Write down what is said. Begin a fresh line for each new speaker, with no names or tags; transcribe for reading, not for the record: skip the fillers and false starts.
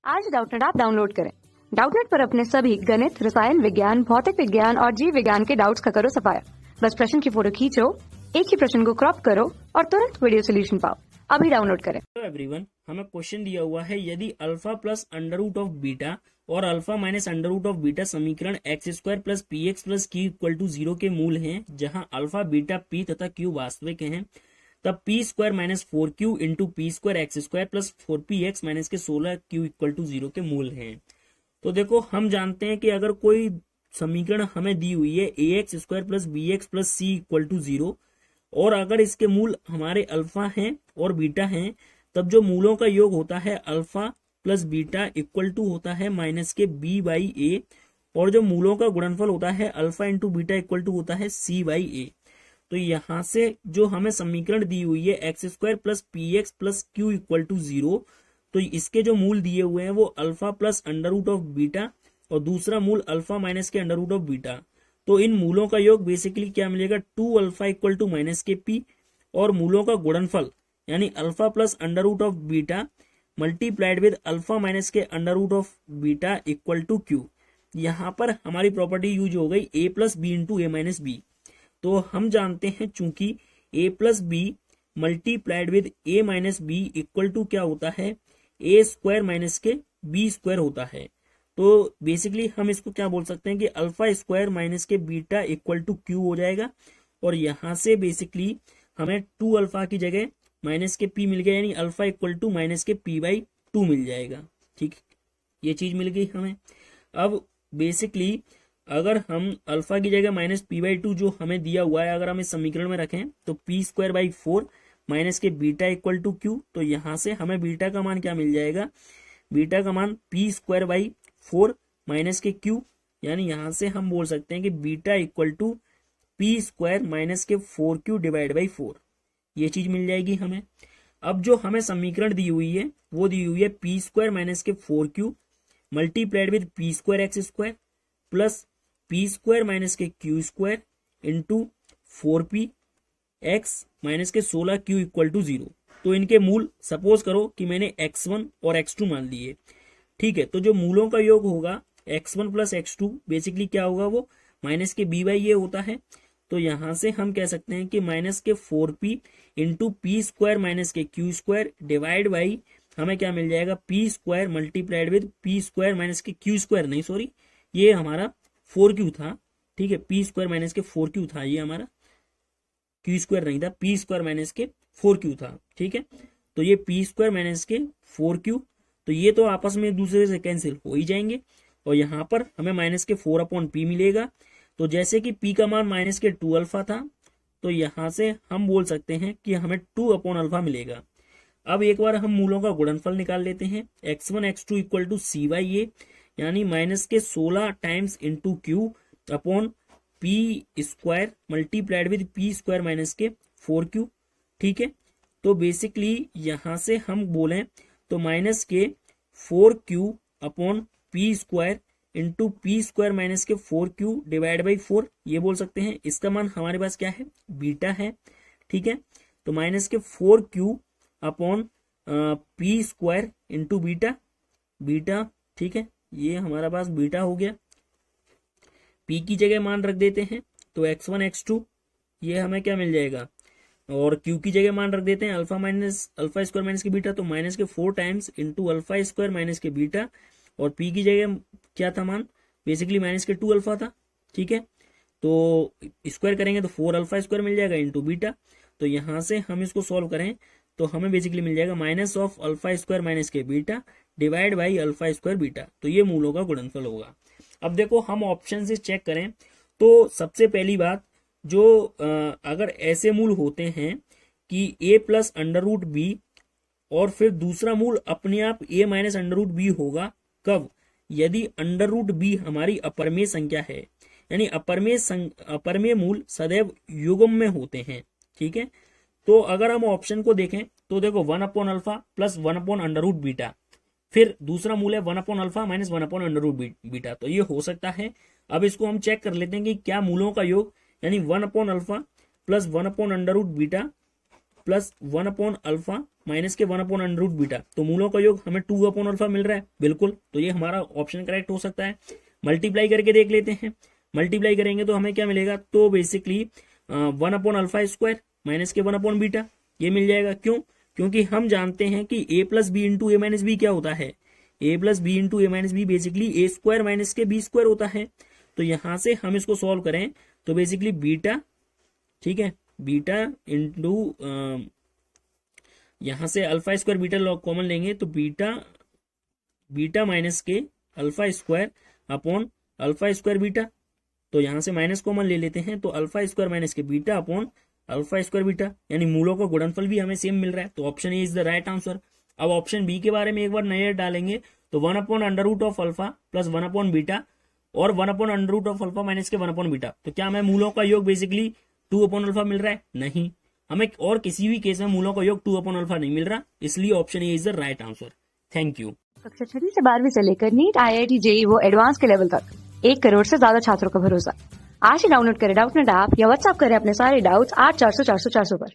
आज Doubtnut app download करें। Doubtnut पर अपने सभी गणित, रसायन विज्ञान, भौतिक विज्ञान और जीव विज्ञान के डाउट्स का करो सफाया। बस प्रश्न की फोटो खींचो, एक ही प्रश्न को क्रॉप करो और तुरंत वीडियो सोल्यूशन पाओ। अभी डाउनलोड करें।
हेलो एवरीवन, हमें क्वेश्चन दिया हुआ है यदि alpha plus under root of beta और alpha minus under root of beta समीकरण x square plus p x plus q equal to 0 के मूल हैं, जहां अल्फा बीटा पी तथा क्यू वास्तविक हैं, तब p square minus 4q into p square x square plus 4p x minus के 16q इक्वल टू 0 के मूल हैं। तो देखो, हम जानते हैं कि अगर कोई समीकरण हमें दी हुई है a x square plus b x plus c equal to 0 और अगर इसके मूल हमारे अल्फा हैं और बीटा हैं, तब जो मूलों का योग होता है alpha plus beta equal to होता है माइनस के बी बाई ए, और जो मूलों का गुणनफल होता है alpha into beta equal to होता है सी बाई ए। तो यहां से जो हमें समीकरण दी हुई है x square plus p x plus q equal to 0, तो इसके जो मूल दिए हुए हैं वो alpha plus under root of beta और दूसरा मूल अल्फा माइनस के अंडर रूट ऑफ बीटा। तो इन मूलों का योग बेसिकली क्या मिलेगा, 2 अल्फा इक्वल टू माइनस के पी, और मूलों का गुणनफल यानी alpha plus under root of beta multiplied with alpha minus के under root of beta equal to q. यहाँ पर हमारी प्रॉपर्टी यूज हो गई a plus b into a minus b. तो हम जानते हैं चूंकि a plus b multiplied with a minus b equal to क्या होता है, a स्क्वायर माइनस के b स्क्वायर होता है। तो बेसिकली हम इसको क्या बोल सकते हैं कि अल्फा स्क्वायर माइनस के बीटा इक्वल टू क्यू हो जाएगा, और यहां से बेसिकली हमें 2 अल्फा की जगह माइनस के p मिल गया, यानी अल्फा इक्वल टू माइनस के p बाई 2 मिल जाएगा। ठीक, ये चीज मिल गई हमें। अब बेसिकली अगर हम अल्फा की जगह माइनस पी बाई 2 जो हमें दिया हुआ है अगर हम इस समीकरण में रखें, तो पी स्क्वायर बाई 4 माइनस के बीटा इक्वल टू क्यू। तो यहां से हमें बीटा का मान क्या मिल जाएगा, बीटा का मान पी स्क्वायर बाई 4 माइनस के क्यू, यानी यहां से हम बोल सकते हैं कि beta equal to p square minus के 4q डिवाइड बाई 4। ये चीज मिल जाएगी हमें। अब जो हमें समीकरण दी हुई है वो दी हुई है पी स्क्वायर माइनस के 4q multiplied with p square x square plus p square minus के q square into 4p x minus के 16q इक्वल टू 0। तो इनके मूल सपोज करो कि मैंने x1 और x2 मान लिए। ठीक है, तो जो मूलों का योग होगा x1 प्लस x2 बेसिकली क्या होगा, वो माइनस के b बाई ये होता है। तो यहां से हम कह सकते हैं कि माइनस के 4p into p square minus के क्यू स्क्वायर डिवाइड बाई हमें क्या मिल जाएगा, P square multiplied with p square minus के क्यू स्क्वायर, नहीं सॉरी ये हमारा 4q था। ठीक है, पी स्क्वायर माइनस के 4q था, ये हमारा क्यू स्क्वायर नहीं था, पी स्क्वायर माइनस के 4q था। ठीक है, तो ये पी स्क्वायर माइनस के 4q, तो ये तो आपस में एक दूसरे से कैंसिल हो ही जाएंगे, और यहाँ पर हमें माइनस के 4 अपॉन पी मिलेगा। तो जैसे कि p का मान माइनस के 2 अल्फा था, तो यहां से हम बोल सकते हैं कि हमें 2 अपॉन अल्फा मिलेगा। अब एक बार हम मूलों का गुणनफल निकाल लेते हैं, x1 x2 equal to c by a, यानी माइनस के 16 times into q upon p square multiplied with p square minus के 4q। ठीक है, तो बेसिकली यहां से हम बोलें तो माइनस के 4q upon p square into p square minus के 4q डिवाइड बाई 4 ये बोल सकते हैं। इसका मान हमारे पास क्या है, बीटा है। ठीक है, तो माइनस के 4q upon p square into beta. ठीक है, ये हमारा पास बीटा हो गया। p की जगह मान रख देते हैं, तो x1 x2 ये हमें क्या मिल जाएगा, और q की जगह मान रख देते हैं अल्फा स्क्वायर माइनस के बीटा, तो माइनस के 4 times into alpha square minus के बीटा, और p की जगह क्या था मान, बेसिकली माइनस के 2 अल्फा था। ठीक है, तो स्क्वायर करेंगे तो 4 अल्फा स्क्वायर मिल जाएगा इंटू बीटा। तो यहां से हम इसको सॉल्व करें तो हमें बेसिकली मिल जाएगा minus of alpha square minus के beta divide by alpha square beta. तो ये मूलों का गुणनफल होगा। अब देखो, हम ऑप्शन से चेक करें तो सबसे पहली बात जो अगर ऐसे मूल होते हैं कि a plus under root b और फिर दूसरा मूल अपने आप a minus under root b होगा, कब, यदि अंडर रूट बी हमारी अपरमेय संख्या है, यानी अपरमेय मूल सदैव युग्म में होते हैं। ठीक है, तो अगर हम ऑप्शन को देखें तो देखो 1 upon alpha plus 1 upon under root beta, फिर दूसरा मूल है 1 upon alpha minus 1 upon under root beta, तो ये हो सकता है। अब इसको हम चेक कर लेते हैं कि क्या मूलों का योग यानी 1 upon alpha plus 1 upon under root beta plus 1 upon alpha minus के 1 अपॉन अंडर रूट बीटा, तो मूलों का योग हमें 2 अपॉन अल्फा मिल रहा है, बिल्कुल, तो ये हमारा ऑप्शन करेक्ट हो सकता है। मल्टीप्लाई करके देख लेते हैं, मल्टीप्लाई करेंगे तो हमें क्या मिलेगा, तो basically 1 upon alpha square minus के 1 अपॉन बीटा, ये मिल जाएगा। क्यों? क्योंकि हम जानते हैं कि a plus b into a minus b क्या होता है, a plus b into a minus b basically a square minus के बी स्क्वायर होता है। तो यहां से हम इसको सॉल्व करें तो बेसिकली बीटा, ठीक है, बीटा इंटू यहां से alpha square beta log common लेंगे तो बीटा माइनस के alpha square upon alpha square beta, तो यहां से माइनस कॉमन ले लेते हैं तो अल्फा स्क्वायर माइनस के beta upon alpha square beta, यानी मूलों का गुणनफल भी हमें सेम मिल रहा है, तो option A is the right answer. अब ऑप्शन बी के बारे में एक बार नजर डालेंगे तो 1 upon under root of alpha plus 1 upon beta और 1 upon under root of alpha minus के 1 अपॉन बीटा, तो क्या हमें मूलों का योग बेसिकली 2 अपॉन अल्फा मिल रहा है? नहीं, हमें और किसी भी केस में मूलों का योग 2 अपॉन अल्फा नहीं मिल रहा, इसलिए option A is the right answer. Thank you.
कक्षा 6वीं से 12वीं से लेकर नीट, IIT, JEE वो एडवांस के लेवल तक 1 करोड़ से ज्यादा छात्रों का भरोसा। आज ही डाउनलोड करें डाउटनेट ऐप या व्हाट्सएप करें अपने सारे डाउट्स 8400 400 400 पर।